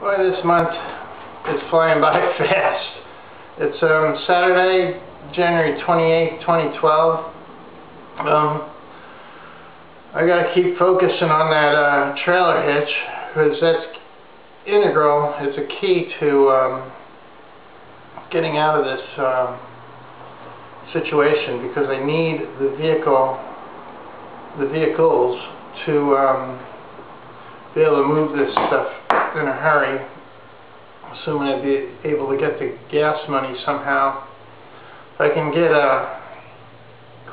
Boy, this month is flying by fast. It's Saturday, January 28th, 2012. I gotta keep focusing on that trailer hitch, because that's integral. It's a key to getting out of this situation, because I need the vehicles to be able to move this stuff in a hurry, assuming I'd be able to get the gas money somehow. If I can get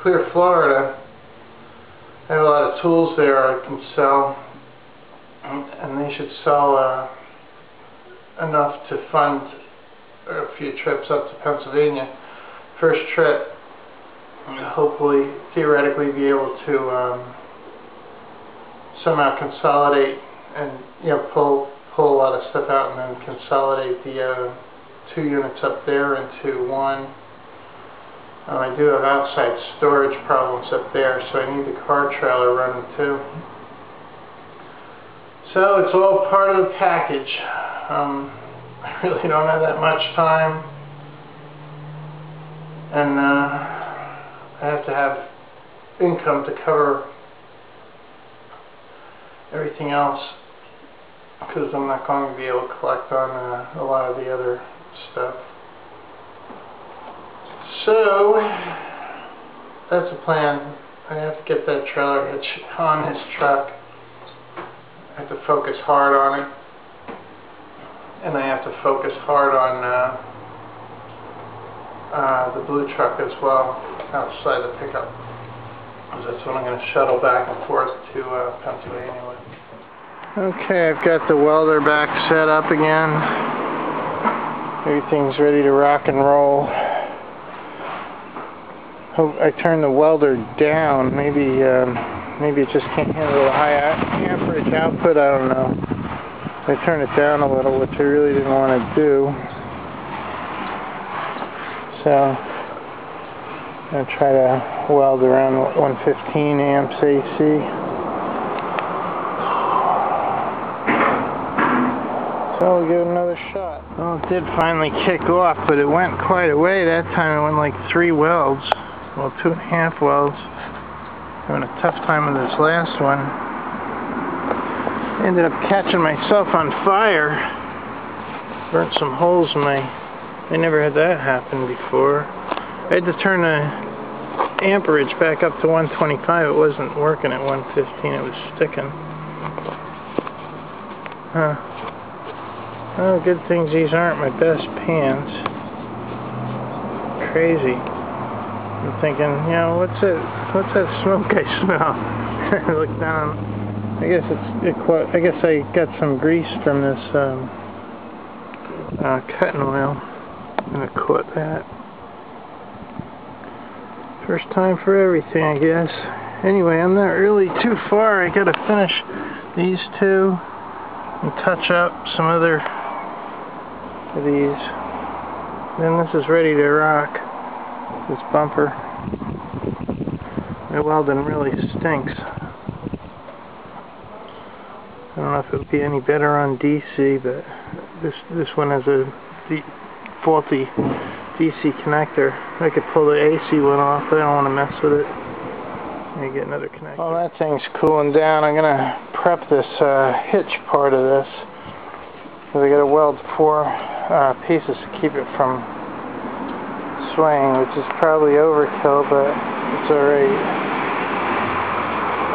clear Florida, I have a lot of tools there I can sell, and they should sell enough to fund a few trips up to Pennsylvania. First trip, hopefully, theoretically, be able to somehow consolidate and pull a lot of stuff out, and then consolidate the 2 units up there into one. I do have outside storage problems up there, so I need the car trailer running too. So it's all part of the package. I really don't have that much time, and I have to have income to cover everything else, because I'm not going to be able to collect on a lot of the other stuff. So that's the plan. I have to get that trailer hitch on his truck. I have to focus hard on it, and I have to focus hard on the blue truck as well, outside the pickup, because that's what I'm going to shuttle back and forth to Pennsylvania with. Okay, I've got the welder back set up again. Everything's ready to rock and roll. I turned the welder down. Maybe it just can't handle the high amperage output. I don't know. I turned it down a little, which I really didn't want to do. So I'm going to try to weld around 115 amps AC. So we'll give it another shot. Well, it did finally kick off, but it went quite a way. That time it went like 3 welds. Well, 2.5 welds. Having a tough time with this last one. Ended up catching myself on fire. Burnt some holes in my... I never had that happen before. I had to turn the amperage back up to 125. It wasn't working at 115. It was sticking. Huh. Oh, good things these aren't my best pants. Crazy. I'm thinking, what's that smoke I smell? I look down. I guess I got some grease from this cutting oil. I'm gonna quit that. First time for everything, I guess. Anyway, I'm not really too far. I gotta finish these 2 and touch up some other of these. Then this is ready to rock. This bumper. My welding really stinks. I don't know if it would be any better on DC, but this one has a faulty DC connector. I could pull the AC one off, but I don't want to mess with it. Let me get another connector. Well, that thing's cooling down. I'm gonna prep this hitch part of this, because I gotta weld 4 pieces to keep it from swaying, which is probably overkill, but it's alright.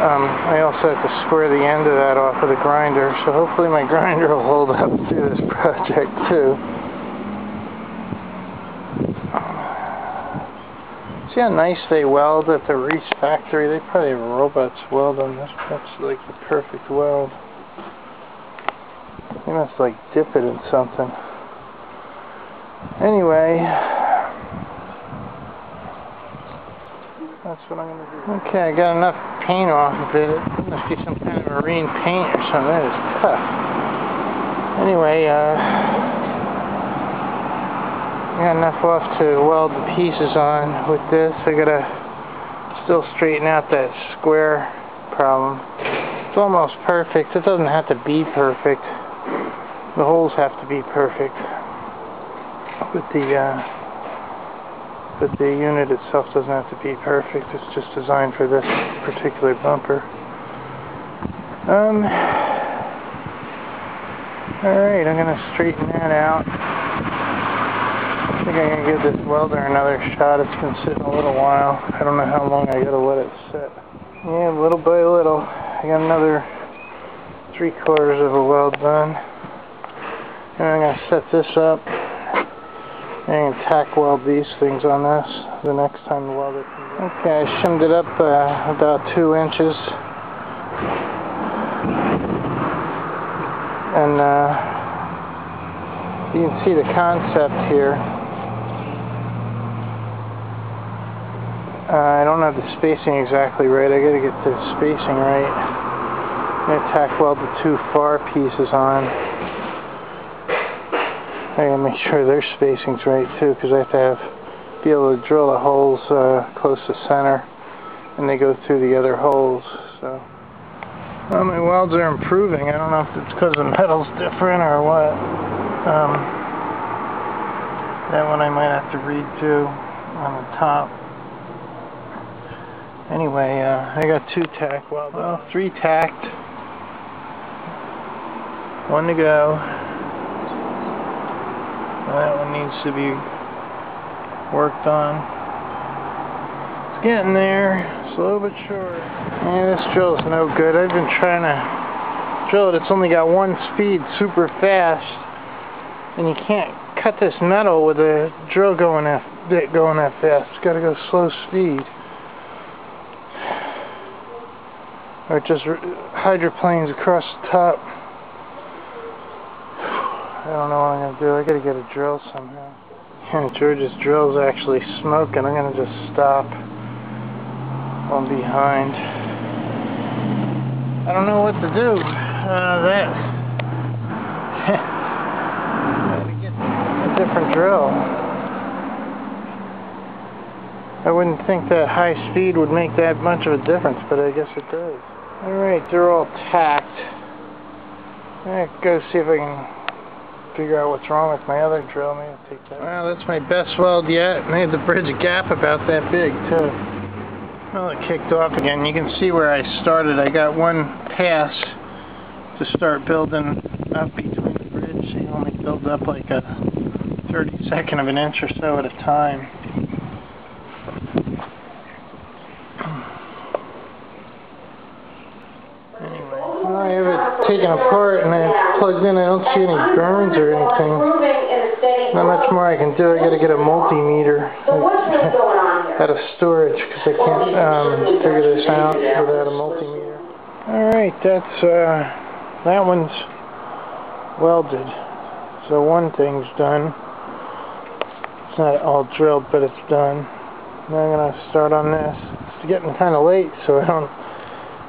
I also have to square the end of that off of the grinder, so hopefully my grinder will hold up through this project too. See how nice they weld at the Reese factory? They probably have robots weld on this. That's like the perfect weld. They must like dip it in something. Anyway, that's what I'm going to do. Okay, I got enough paint off of it. It must be some kind of marine paint or something. That is tough. Anyway, I got enough off to weld the pieces on with this. I got to still straighten out that square problem. It's almost perfect. It doesn't have to be perfect. The holes have to be perfect, but the unit itself doesn't have to be perfect. It's just designed for this particular bumper. Alright, I'm gonna straighten that out. I think I'm gonna give this welder another shot. It's been sitting a little while. I don't know how long I gotta let it sit. Yeah, little by little. I got another 3/4 of a weld done. And I'm going to set this up and tack weld these things on this the next time the welder comes in. Okay, I shimmed it up about 2 inches. And you can see the concept here. I don't have the spacing exactly right. I got to get the spacing right. I'm going to tack weld the 2 far pieces on. I gotta make sure their spacing's right too, because I have to be able to drill the holes close to center, and they go through the other holes. So, well, my welds are improving. I don't know if it's because the metal's different or what. That one I might have to redo on the top. Anyway, I got 2 tack welds. Well, 3 tacked. 1 to go. That one needs to be worked on. It's getting there, slow but sure. Yeah, this drill is no good. I've been trying to drill it. It's only got 1 speed, super fast, and you can't cut this metal with a drill going that fast. It's got to go slow speed, or it just hydroplanes across the top. I don't know what I'm going to do. I got to get a drill somehow. Yeah, George's drill's actually smoking. I'm going to just stop on behind. I don't know what to do. Got to get a different drill. I wouldn't think that high speed would make that much of a difference, but I guess it does. Alright, they're all tacked. I'll go see if I can figure out what's wrong with my other drill. Maybe I'll take that. Well, that's my best weld yet. And I had to bridge a gap about that big too. Well, it kicked off again. You can see where I started. I got 1 pass to start building up between the bridge. You only build up like a 32nd of an inch or so at a time. I have it taken apart and I plugged in. I don't see any burns or anything. Not much more I can do. I got to get a multimeter out of storage because I can't figure this out without a multimeter. Alright, that's that one's welded. So 1 thing's done. It's not all drilled, but it's done. Now I'm going to start on this. It's getting kind of late, so I don't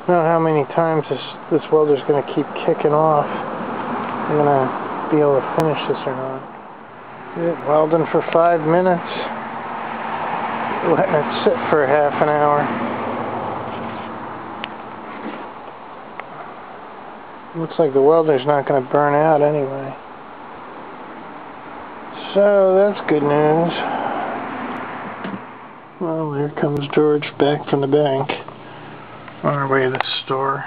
know how many times this welder's going to keep kicking off. I'm going to be able to finish this or not. Welding for 5 minutes. Letting it sit for half an hour. Looks like the welder's not going to burn out anyway. So that's good news. Well, here comes George back from the bank. On our way to the store.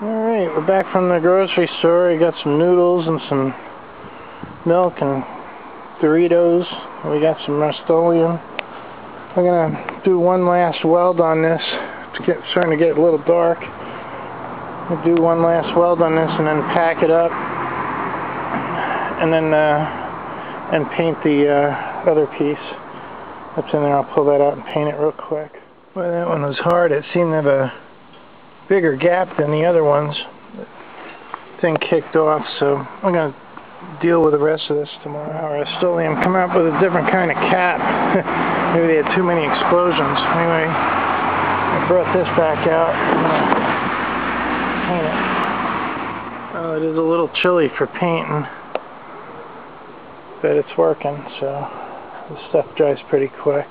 Alright, we're back from the grocery store. I got some noodles and some milk and Doritos. We got some Rust-Oleum. I'm going to do 1 last weld on this. It's starting to get a little dark. I'll do 1 last weld on this and then pack it up. And then and paint the other piece that's in there. I'll pull that out and paint it real quick. Well, that one was hard. It seemed to have a bigger gap than the other ones. The thing kicked off, so I'm going to deal with the rest of this tomorrow. Rust-Oleum come up with a different kind of cap. Maybe they had too many explosions. Anyway, I brought this back out. I'm going to paint it. Oh, it is a little chilly for painting, but it's working, so the stuff dries pretty quick.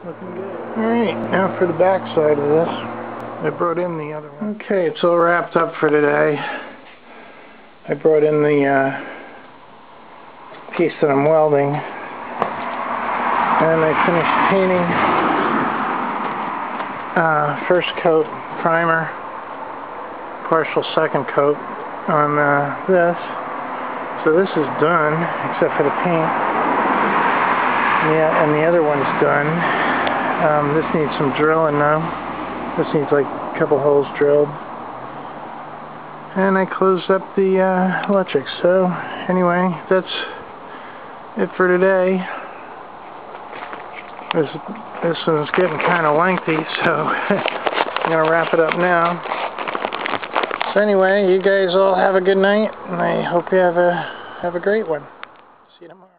Looking good. Alright, now for the back side of this. I brought in the other one. Okay, it's all wrapped up for today. I brought in the piece that I'm welding, and I finished painting first coat primer, partial second coat on this. So this is done except for the paint. Yeah, and the other one's done. This needs some drilling now. This needs like a couple holes drilled. And I closed up the electrics. So anyway, that's it for today. This one's getting kind of lengthy, so I'm going to wrap it up now. So anyway, you guys all have a good night, and I hope you have a great one. See you tomorrow.